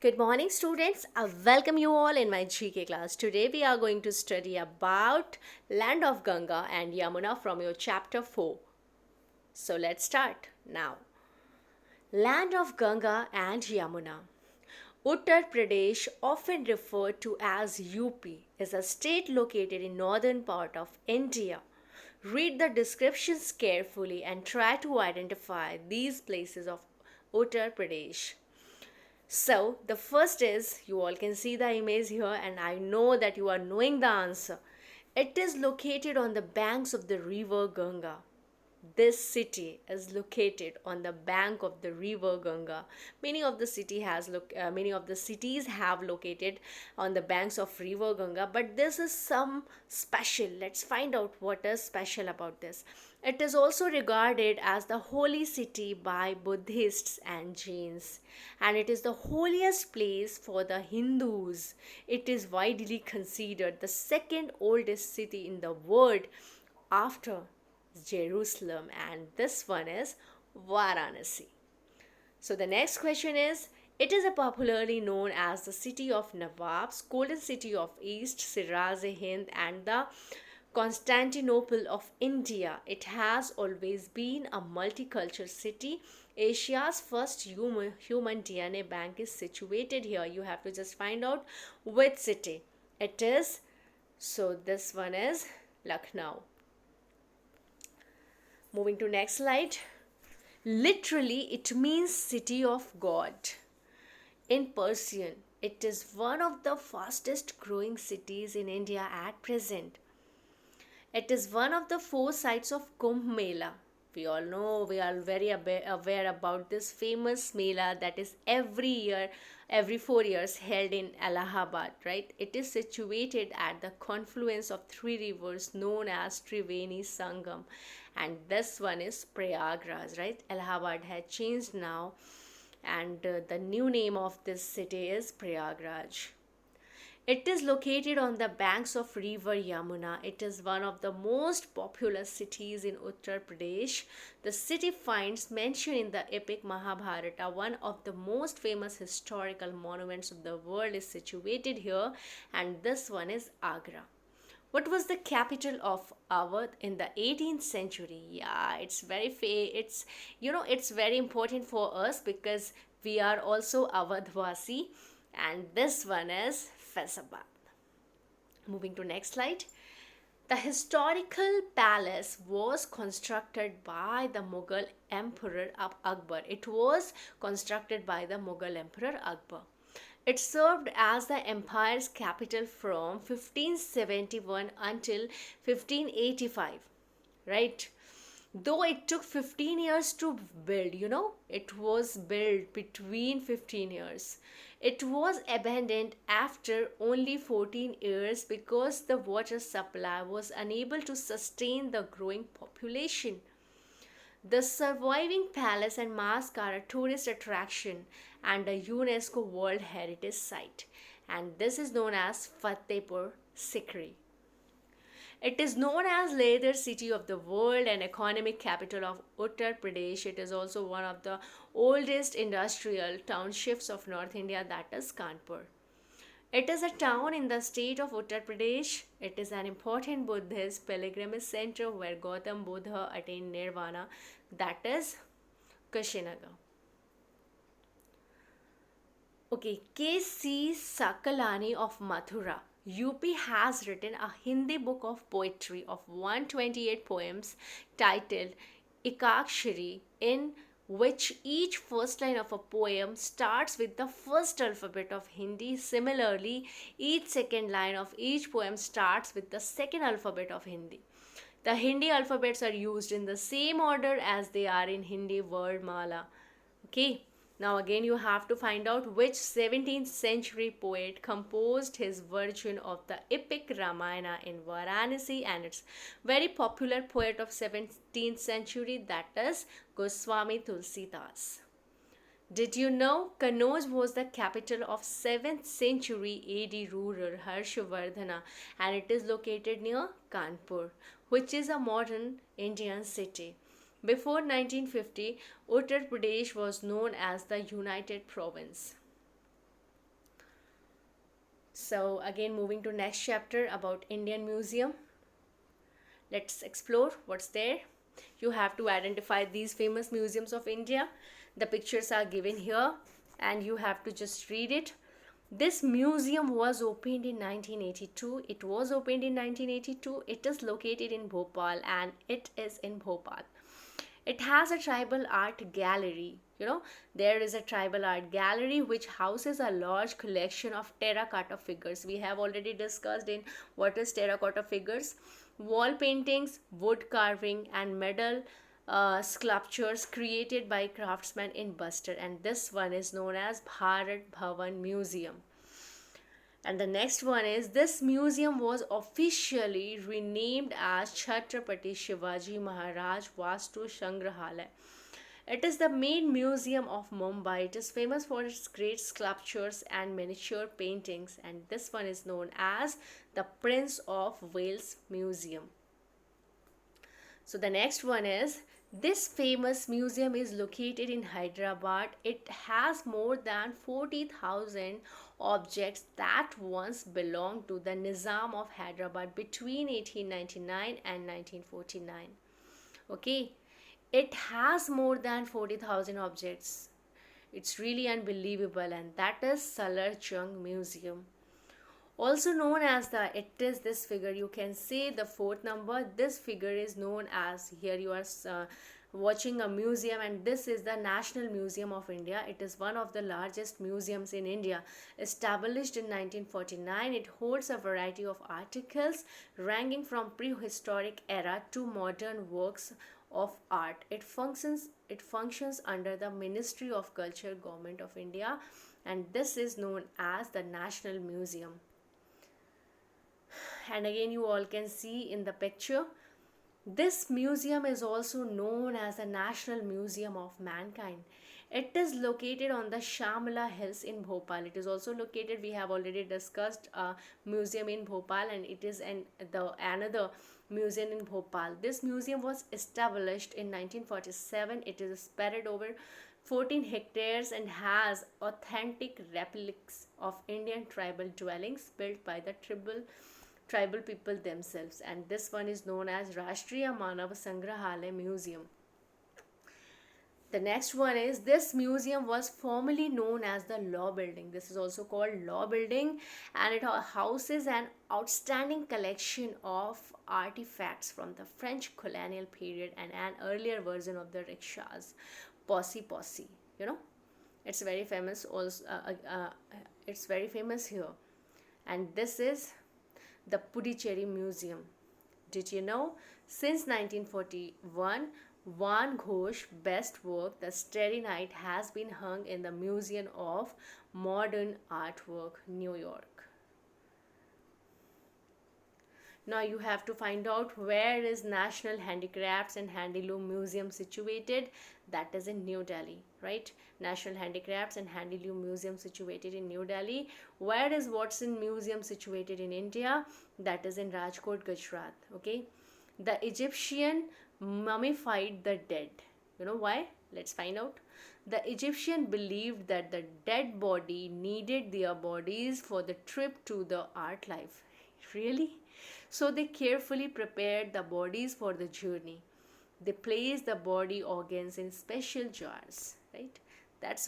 Good morning, students. I welcome you all in my GK class. Today we are going to study about land of Ganga and Yamuna from your chapter 4. So let's start now. Land of Ganga and Yamuna. Uttar Pradesh, often referred to as UP, is a state located in northern part of India. Read the descriptions carefully and try to identify these places of Uttar Pradesh. So, the first is you all can see the image here, and I know that you are knowing the answer. It is located on the banks of the river Ganga. This city is located on the bank of the river Ganga. Many of the cities have located on the banks of river Ganga, but this is some special. Let's find out what is special about this. It is also regarded as the holy city by Buddhists and Jains, and it is the holiest place for the Hindus. It is widely considered the second oldest city in the world after Jerusalem, and this one is Varanasi. So the next question is, it is popularly known as the city of Nawabs, golden city of East, Siraz-e-Hind, and the Constantinople of India. It has always been a multicultural city. Asia's first human DNA bank is situated here. You have to just find out which city it is. So this one is Lucknow. Moving to next slide. Literally, it means city of God. In Persian, it is one of the fastest growing cities in India at present. It is one of the four sites of Kumbh Mela. We all know, we are very aware about this famous Mela that is every year, every 4 years held in Allahabad, right? It is situated at the confluence of three rivers known as Triveni Sangam. And this one is Prayagraj, right? Allahabad had changed now, and the new name of this city is Prayagraj. It is located on the banks of river Yamuna. It is one of the most populous cities in Uttar Pradesh. The city finds mention in the epic Mahabharata. One of the most famous historical monuments of the world is situated here, and this one is Agra. What was the capital of Awadh in the 18th century? Yeah, it's very important for us because we are also Awadhwasi, and this one is Faizabad. Moving to next slide. The historical palace was constructed by the Mughal Emperor Akbar. It was constructed by the Mughal Emperor Akbar. It served as the empire's capital from 1571 until 1585, right? Though it took 15 years to build, it was built between 15 years. It was abandoned after only 14 years because the water supply was unable to sustain the growing population. The surviving palace and mosque are a tourist attraction and a UNESCO World Heritage Site, and this is known as Fatehpur Sikri. It is known as Leather City of the World and economic capital of Uttar Pradesh. It is also one of the oldest industrial townships of North India, that is Kanpur. It is a town in the state of Uttar Pradesh. It is an important Buddhist pilgrimage center where Gautam Buddha attained nirvana, that is Kushinagar. Okay, K.C. Sakalani of Mathura, UP has written a Hindi book of poetry of 128 poems titled Ekakshari, in which each first line of a poem starts with the first alphabet of Hindi. Similarly, each second line of each poem starts with the second alphabet of Hindi. The Hindi alphabets are used in the same order as they are in Hindi word mala. Okay. Now again you have to find out which 17th century poet composed his version of the epic Ramayana in Varanasi, and it's very popular poet of 17th century, that is Goswami Tulsidas. Did you know Kannauj was the capital of 7th century AD ruler Harshvardhana, and it is located near Kanpur, which is a modern Indian city. Before 1950, Uttar Pradesh was known as the United Province. So again, moving to next chapter about Indian Museum. Let's explore what's there. You have to identify these famous museums of India. The pictures are given here and you have to just read it. This museum was opened in 1982. It was opened in 1982. It is located in Bhopal and it is in Bhopal. It has a tribal art gallery. There is a tribal art gallery which houses a large collection of terracotta figures. We have already discussed in what is terracotta figures. Wall paintings, wood carving, and metal sculptures created by craftsmen in Buster. And this one is known as Bharat Bhavan Museum. And the next one is, this museum was officially renamed as Chhatrapati Shivaji Maharaj Vastu Sangrahalaya. It is the main museum of Mumbai. It is famous for its great sculptures and miniature paintings, and this one is known as the Prince of Wales Museum. So the next one is, this famous museum is located in Hyderabad. It has more than 40,000 objects that once belonged to the Nizam of Hyderabad between 1899 and 1949. Okay, it has more than 40,000 objects. It's really unbelievable, and that is Salar Jung Museum. Also known as it is this figure, you can see the fourth number. This figure is known as, here you are watching a museum, and this is the National Museum of India. It is one of the largest museums in India. Established in 1949, it holds a variety of articles ranging from prehistoric era to modern works of art. It functions under the Ministry of Culture, Government of India, and this is known as the National Museum. And again, you all can see in the picture, this museum is also known as the National Museum of Mankind. It is located on the Shamla Hills in Bhopal. It is also located, we have already discussed a museum in Bhopal, and it is another museum in Bhopal. This museum was established in 1947. It is spread over 14 hectares and has authentic replicas of Indian tribal dwellings built by the tribal people themselves, and this one is known as Rashtriya Manav Sangrahalaya Museum. The next one is, this museum was formerly known as the Law Building. This is also called Law Building, and it houses an outstanding collection of artifacts from the French colonial period and an earlier version of the rickshaws, Posse. It's very famous also. It's very famous here, and this is the Puducherry Museum. Did you know? Since 1941, Van Gogh's best work, The Starry Night, has been hung in the Museum of Modern Artwork, New York. Now you have to find out, where is National Handicrafts and Handyloom Museum situated? That is in New Delhi, right? National Handicrafts and Handyloom Museum situated in New Delhi. Where is Watson Museum situated in India? That is in Rajkot, Gujarat. Okay. The Egyptian mummified the dead. You know why? Let's find out. The Egyptian believed that the dead body needed their bodies for the trip to the art life. Really? So they carefully prepared the bodies for the journey. They placed the body organs in special jars, right? That's